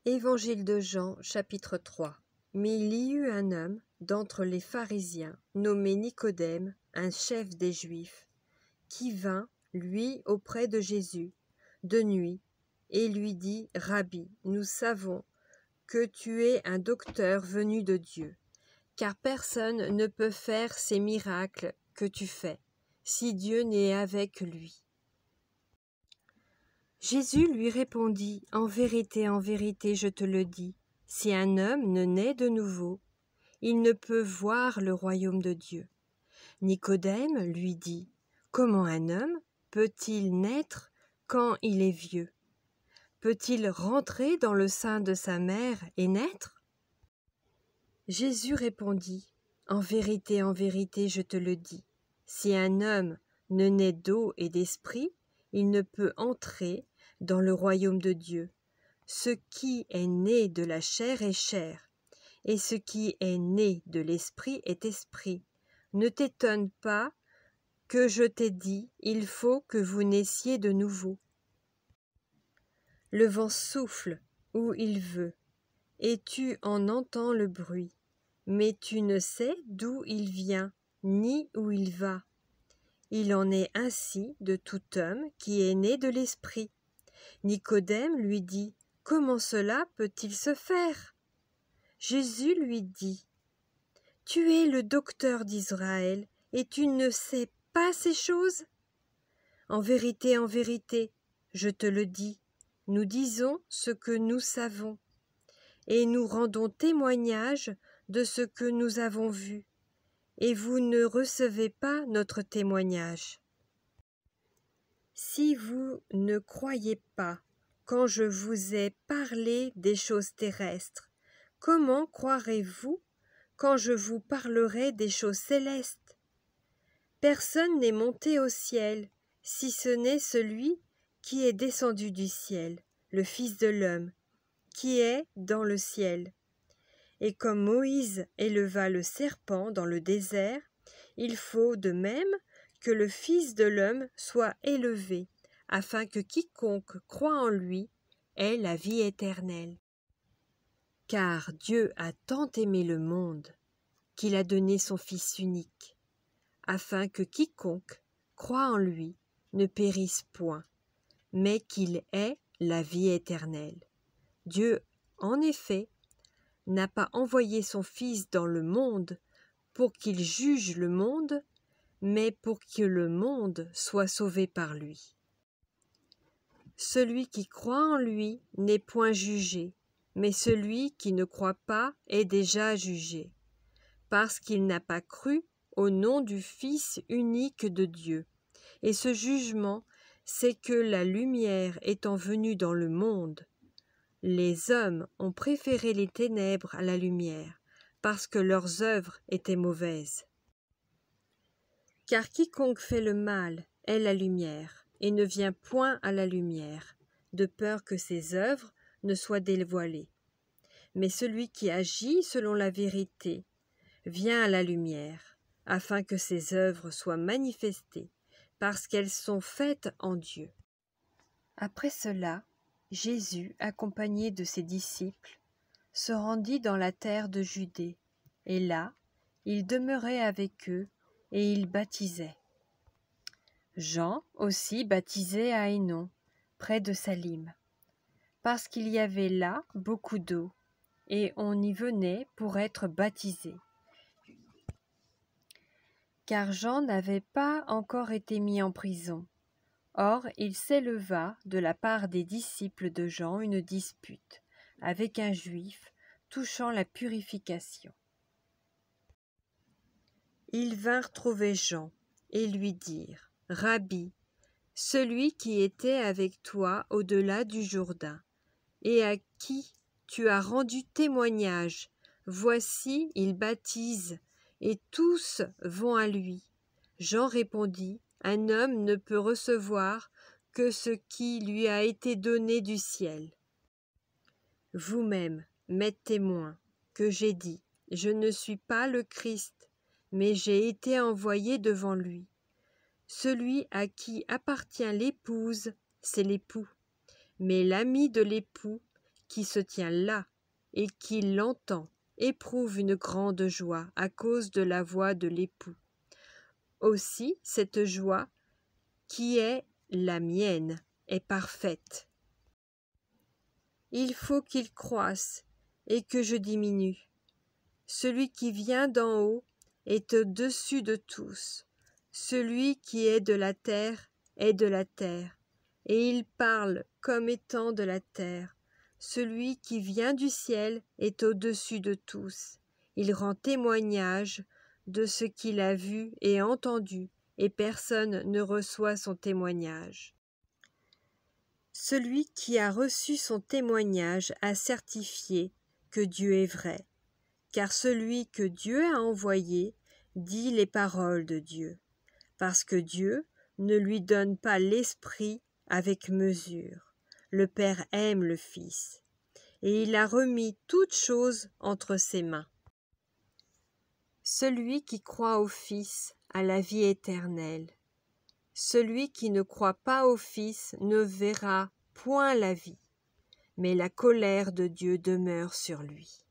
Évangile de Jean, chapitre 3. Mais il y eut un homme d'entre les pharisiens, nommé Nicodème, un chef des Juifs, qui vint, lui, auprès de Jésus, de nuit, et lui dit, Rabbi, nous savons que tu es un docteur venu de Dieu, car personne ne peut faire ces miracles que tu fais, si Dieu n'est avec lui. Jésus lui répondit, en vérité, je te le dis, si un homme ne naît de nouveau, il ne peut voir le royaume de Dieu. Nicodème lui dit, comment un homme peut-il naître quand il est vieux? Peut-il rentrer dans le sein de sa mère et naître? Jésus répondit, en vérité, je te le dis, si un homme ne naît d'eau et d'esprit, il ne peut entrer dans le royaume de Dieu. Ce qui est né de la chair est chair, et ce qui est né de l'esprit est esprit. Ne t'étonne pas que je t'ai dit, il faut que vous naissiez de nouveau. Le vent souffle où il veut, et tu en entends le bruit, mais tu ne sais d'où il vient, ni où il va. Il en est ainsi de tout homme qui est né de l'esprit. Nicodème lui dit, comment cela peut-il se faire? Jésus lui dit, tu es le docteur d'Israël, et tu ne sais pas ces choses? En vérité, je te le dis, nous disons ce que nous savons, et nous rendons témoignage de ce que nous avons vu, et vous ne recevez pas notre témoignage. Si vous ne croyez pas quand je vous ai parlé des choses terrestres, comment croirez-vous quand je vous parlerai des choses célestes? Personne n'est monté au ciel, si ce n'est celui qui est descendu du ciel, le Fils de l'homme, qui est dans le ciel. Et comme Moïse éleva le serpent dans le désert, il faut de même que le Fils de l'homme soit élevé, afin que quiconque croit en lui ait la vie éternelle. Car Dieu a tant aimé le monde, qu'il a donné son Fils unique, afin que quiconque croit en lui ne périsse point, mais qu'il ait la vie éternelle. Dieu, en effet, n'a pas envoyé son Fils dans le monde pour qu'il juge le monde, mais pour que le monde soit sauvé par lui. Celui qui croit en lui n'est point jugé, mais celui qui ne croit pas est déjà jugé, parce qu'il n'a pas cru au nom du Fils unique de Dieu. Et ce jugement, c'est que la lumière étant venue dans le monde, les hommes ont préféré les ténèbres à la lumière, parce que leurs œuvres étaient mauvaises. Car quiconque fait le mal est la lumière, et ne vient point à la lumière, de peur que ses œuvres ne soient dévoilées. Mais celui qui agit selon la vérité vient à la lumière, afin que ses œuvres soient manifestées, parce qu'elles sont faites en Dieu. Après cela, Jésus, accompagné de ses disciples, se rendit dans la terre de Judée, et là, il demeurait avec eux, et il baptisait. Jean aussi baptisait à Hénon, près de Salim, parce qu'il y avait là beaucoup d'eau, et on y venait pour être baptisé. Car Jean n'avait pas encore été mis en prison. Or, il s'éleva de la part des disciples de Jean une dispute avec un juif touchant la purification. Ils vinrent trouver Jean et lui dirent, « Rabbi, celui qui était avec toi au-delà du Jourdain, et à qui tu as rendu témoignage, voici, il baptise, et tous vont à lui. » Jean répondit, « Un homme ne peut recevoir que ce qui lui a été donné du ciel. Vous-même m'êtes témoins que j'ai dit, je ne suis pas le Christ, mais j'ai été envoyé devant lui. Celui à qui appartient l'épouse, c'est l'époux. Mais l'ami de l'époux, qui se tient là et qui l'entend éprouve une grande joie à cause de la voix de l'époux. Aussi cette joie qui est la mienne est parfaite. Il faut qu'il croisse et que je diminue. Celui qui vient d'en haut est au-dessus de tous. Celui qui est de la terre est de la terre, et il parle comme étant de la terre. Celui qui vient du ciel est au-dessus de tous. Il rend témoignage de ce qu'il a vu et entendu, et personne ne reçoit son témoignage. Celui qui a reçu son témoignage a certifié que Dieu est vrai, car celui que Dieu a envoyé dit les paroles de Dieu, parce que Dieu ne lui donne pas l'esprit avec mesure. Le Père aime le Fils, et il a remis toutes choses entre ses mains. Celui qui croit au Fils a la vie éternelle. Celui qui ne croit pas au Fils ne verra point la vie, mais la colère de Dieu demeure sur lui.